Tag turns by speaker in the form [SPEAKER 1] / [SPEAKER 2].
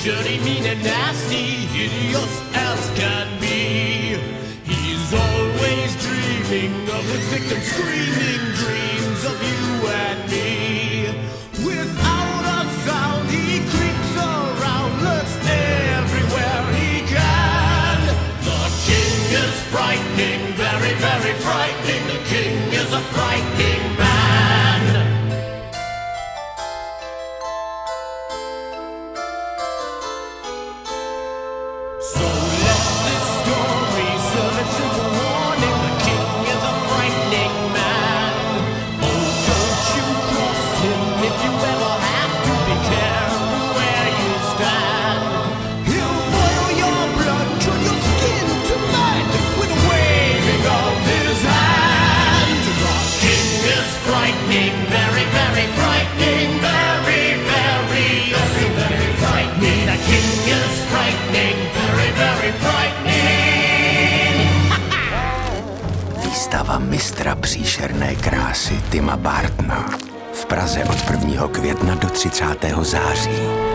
[SPEAKER 1] dirty, mean and nasty, hideous as can be. He's always dreaming of his victim, screaming dreams of you and me. Without a sound he creeps around, lurks everywhere he can. The king is frightening, very, very frightening. The king is a frightening man. So let this story serve a simple warning. The king is a frightening man. Oh, don't you cross him if you ever have to. Be careful where you stand. He'll boil your blood, turn your skin to mud with a waving of his hand. The king is frightening, very, very frightening, very, very, very, very frightening. The king is frightening, very, very frightening.
[SPEAKER 2] Výstava mistra příšerné krásy Tima Burtona v Praze od 1. května do 30. září.